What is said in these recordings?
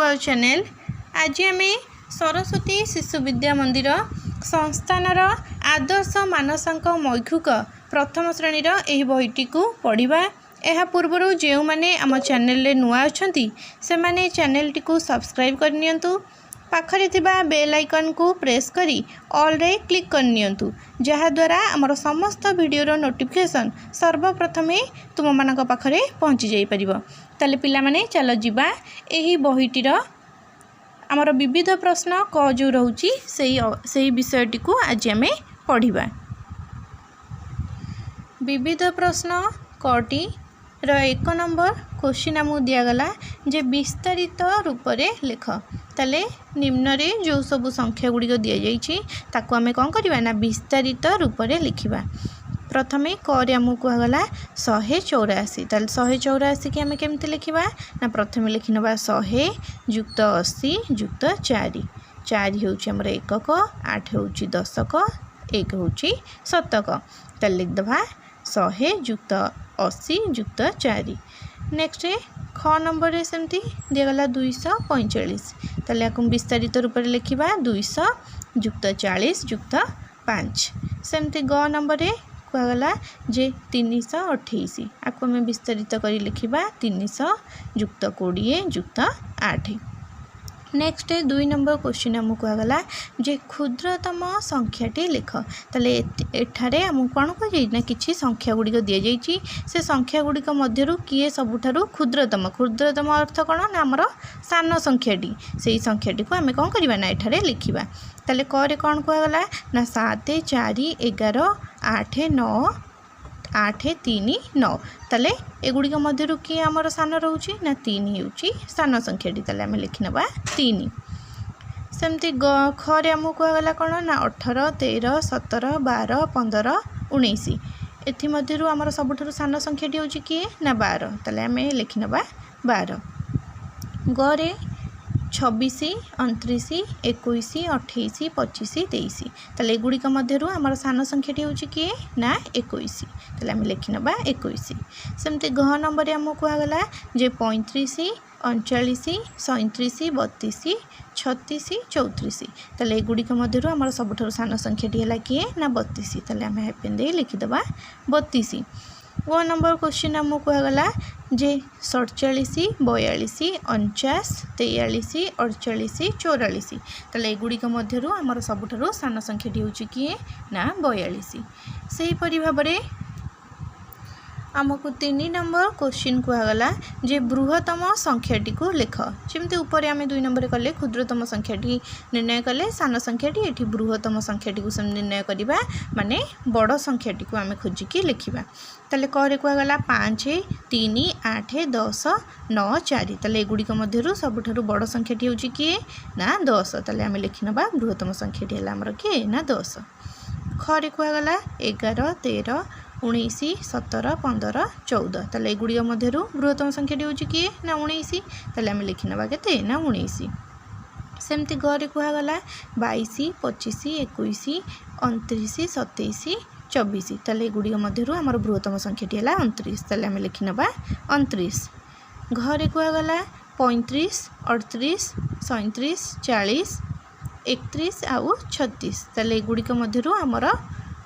Our channel. आज आम सरस्वती शिशु विद्या मंदिर संस्थानर आदर्श मानसांक मौखिक प्रथम श्रेणीर यह बहीटी को पढ़ा। यह पूर्व जो मैंने आम चैनल नुआ अच्छा से मैंने चैनल टी सब्सक्राइब करनी, पाखरे थिबा बेल आइकन को प्रेस करी ऑल रे क्लिक करनियंतु, जहाद्वारा आमर समस्त वीडियोर नोटिफिकेशन सर्वप्रथमे तुम मानक पाखरे पहुँची जाई परिबो। ताले पिला माने चलो जिबा एही बहीटीर आमर विविध प्रश्न क जो रहउची सेही विषयटी को आज आमे पढ़िबा। विविध प्रश्न कटी र 1 नंबर क्वेश्चन आमु दियागला जे विस्तारित रूप रे लेख। ताले निम्न रे जो सब संख्या गुड़िक दि जाइए ताकू आमे कौन करवा ना विस्तारित रूप रे लिखिबा। प्रथमे क आमु कहगला 184। ताले 184 की आमे केमते लिखिबा ना प्रथमे लिखि नबा 100 युक्त 80 युक्त 4। 4 होउची हमर एकक, 8 होउची दशक, 1 होउची शतक। ताले लिख दबा 100 युक्त 80 युक्त 4। नेक्स्ट ख नंबर रे सेमती दिगला 245। ताले आकु विस्तारित रूप रे लिखिबा 200 युक्त 40 युक्त 5। सेमती ग नंबर रे कहगला जे 328। आकु हमें विस्तारित करी लिखिबा 300 युक्त 20 युक्त 8। नेक्स्ट 2 नंबर क्वेश्चन आमु कहगला जे क्षुद्रतम संख्याटी लिख। ताले एठारे आमु कोन को जाई ना किछि संख्या गुडी को दिया जाईची, से संख्या गुडी को मध्यरु किए सबुठारु क्षुद्रतम। क्षुद्रतम अर्थ कोन ना हमर सान संख्याटी, सेही संख्याटी को आमे कोन करिबा ना एठारे लिखिबा। ताले क रे कोन कहगला ना 7 4 11 8 9 8 3 9। ताले एगुड़ी मध्य किए आमर सान रोचे ना 3 होउची सान संख्याटी। ताले आमे लिखि नबा 3। सेमती ख रे आमु कहगला कोन ना 18 13 17 12 15 19। एथि मध्यरु आमर सबुठारु सान संख्याटी होउची किए ना 12। ताले आमे लिखि नबा 12। ग रे 26 29 21 28 25 23। ताले एगुड़ी मध्यरु आमर सान संख्याटी होउची किए ना 21। ताले आमे लिखि नबा 21। सेमती घ नंबर आमु कहगला जे 35 39 37 32 36 34। ताले एगुड़ी मध्यरु आमर सबुठारु सान संख्याटी हला किए ना 32। ताले आमे हेपेन दे लिखि दबा 32। वो नंबर क्वेश्चन आमु कहगला जे 47 42 49 43 48 44। ताले एगुड़ी मध्यरु आमर सबुठारु सान संख्याटी होउची किए ना 42। सेही परि भाबरे आमको 3 नंबर क्वेश्चन कहगला जे बृहत्तम संख्याटी को लिख। जमती ऊपर आम 2 नंबर कले क्षुद्रतम संख्याटी निर्णय कले, सान संख्याटी एठी बृहत्तम संख्याटी को निर्णय करबा माने बड़ संख्याटी को आम खोजिकी लिखिबा। ताले करे कहगला 5 3 8 10 9 4। ताले एगुड़ी मध्यरु सबुठारु बड़ संख्याटी होउची किए ना 10। ताले आम लिखि नबा बृहत्तम संख्याटी हला हमर किए ना 10। खरे कहगला 11 13 19 17 15 14। ताले एगुड़ी मध्यरु बृहत्तम संख्याटी होउची किए ना 19। ताले आम लिखि नबा केते ना 19। सेमती घरे कहगला 22 25 21 29 27 24। ताले एगुड़ी मध्यरु हमर बृहत्तम संख्याटी हला 29। ताले आम लिखि नबा 29। घरे कहगला 35 38 37 40 31 आउ 36। ताले एगुड़ी मध्यरु हमर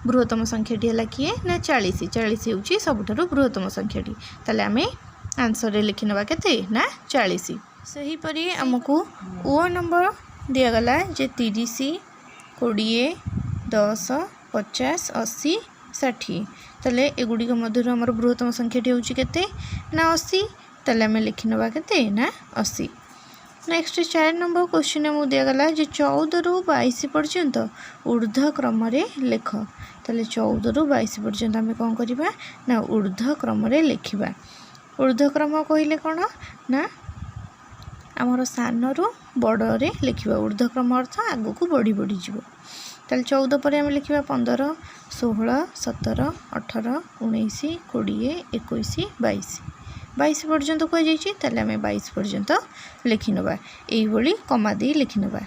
बृहत्तम संख्याटी हला किए ना 40। 40 होउची सबुठारु बृहत्तम संख्याटी। ताले आमे आंसर रे लिखि नबा केते ना 40। सही परि हमकु ओ नंबर दिया गला जे 30 20 10 50 80 60। ताले एगुड़ी मध्यरु हमर बृहत्तम संख्याटी होउची केते ना 80। ताले आमे लिखि नबा केते ना 80। नेक्स्ट 4 नंबर क्वेश्चन मु दिया गला जे 14 रु 22 पर्यंत ऊर्ध्व क्रम रे लेख। ताले 14 रु 22 पर्यंत आमे कोन करबा ना ऊर्ध्व क्रम रे लिखिबा। ऊर्ध्व क्रम कहिले कोन ना हमर सान रु बड़ रे लिखिबा। ऊर्ध्व क्रम अर्थ आगु को बढ़ी बढ़ी जिवो। ताले 14 पर आमे लिखिबा 15 16 17 18 19 20 21 22। 22 पर्यंत कह जाइए। ताले आमे 22 पर्यंत लिखि नबा। एही बोली कमा दे लिखि नबा।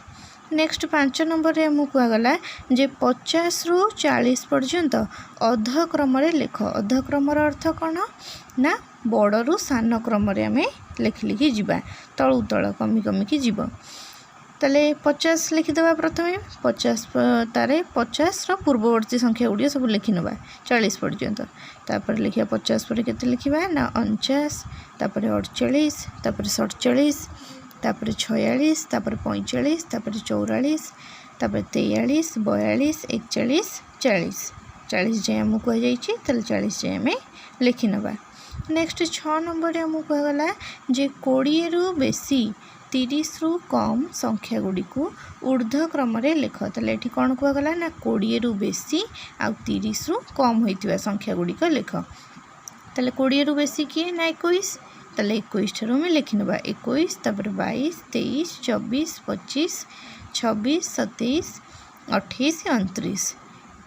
नेक्स्ट 5 नंबर रे आमको कहगला जे 50 रु 40 पर्यंत अधक्रम लेख। अधक्रम अर्थ कौन ना बड़ रु सान क्रम आम लिखि लिखि जीवा तलू तल कमी कमिकी जीव। ताले 50 लिखिदेवा प्रथम 50 तारे 50 पूर्ववर्ती संख्या गुड़िया सब लिखि नवा 40 पर्यंत। तापर लिखा 50 पर केते लिखिबा ना 49 तापर 48 तापर 47 तापर 46 तापर 45 तापर 44 तापर 43 42 41 40 40 जाए आमको कह जाइए ताले 40 जाए आम लिखि नवा। नेक्स्ट 6 नंबर आमको कहगला जे 20 रु बेसी 30 रु कम संख्या गुड़ी को ऊर्ध्वक्रम लिख। ताले ये कौन कहगला ना 20 रु बेसी आ 30 रु कम होइतिबा संख्या गुड़ी को लिख। ताले 20 रु बेसी किए ना 21 ताले 21 ठारू में लिखि नवा 21 तापर 22 23 24 25 26 27 28 29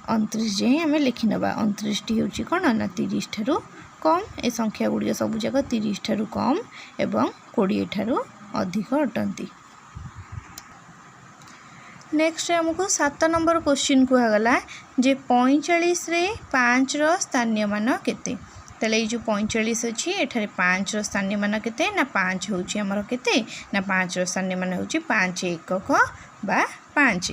29 जाए आम लिखि नवा। 29 टी होची कौन ना 30 ठारू कम ए संख्या गुड़िया सब जाक 30 ठारू कम एवं 20 ठारू अधिक अटंती। नेक्स्ट आमको 7 नंबर क्वेश्चन कहगला जे 45 रे 5 रो स्थानीय मान केते। ताले जो 45 अच्छी एठारे 5 रो स्थानीय मान केते ना 5 होची हमर केते ना 5 रो स्थानीय मान होची 5 एकक बा 5।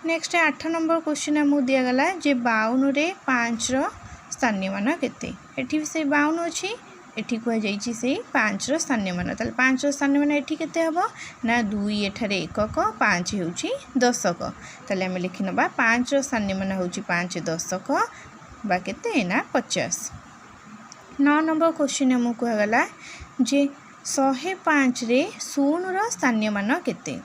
नेक्स्ट 8 नंबर क्वेश्चन आमको दिया गला जे 52 रे 5 रो स्थानीय मान केते। एठी भी से 52 अच्छी एठी कह जाइए से 5 रो स्थानीय मान। ताले 5 रो स्थानीय मान एठी केते हबो ना 2 एठारे एकक 5 होची दशक। ताले हम लिखि नबा 5 रो स्थानीय मान होची 5 दशक बा केते ना 50। 9 नंबर क्वेश्चन हमको कहगला जे 105 रे 0 रो स्थानीय मान केते।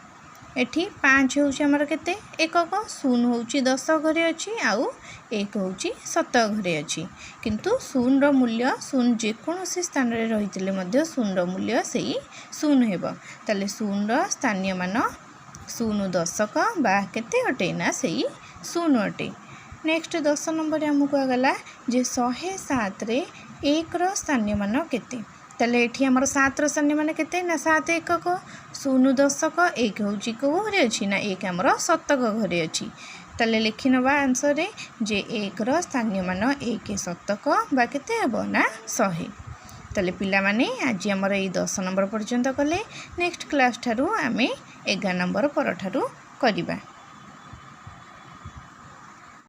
एठी 5 होची हमर केते एकक 0 होची 10 घरे अछि आउ 1 होची 7 घरे अछि किंतु 0 रो मूल्य 0 जे कोनोसी स्थान रे रहितले मध्ये 0 रो मूल्य सेही 0 हेबो। ताले 0 रो स्थानीय मान 0 दशक बा केते अटे ना सेही 0 अटे। नेक्स्ट 10 नंबर हमको कहगला जे 107 रे 1 रो स्थानीय मान केते। ताले एठी हमर 7 रो स्थानीय मान केते ना 7 एकक 0 दशक 1 होची को घरे अछि ना 1 हमर शतक घरे अछि। ताले लिखि नबा आंसर रे जे 1 रो स्थानीय मान 1 शतक बा केते हबो ना 100। ताले पिला माने आज हमर ए 10 नंबर पर्यंत कले नेक्स्ट क्लास ठारू आमे 11 नंबर पर ठारू करिबा।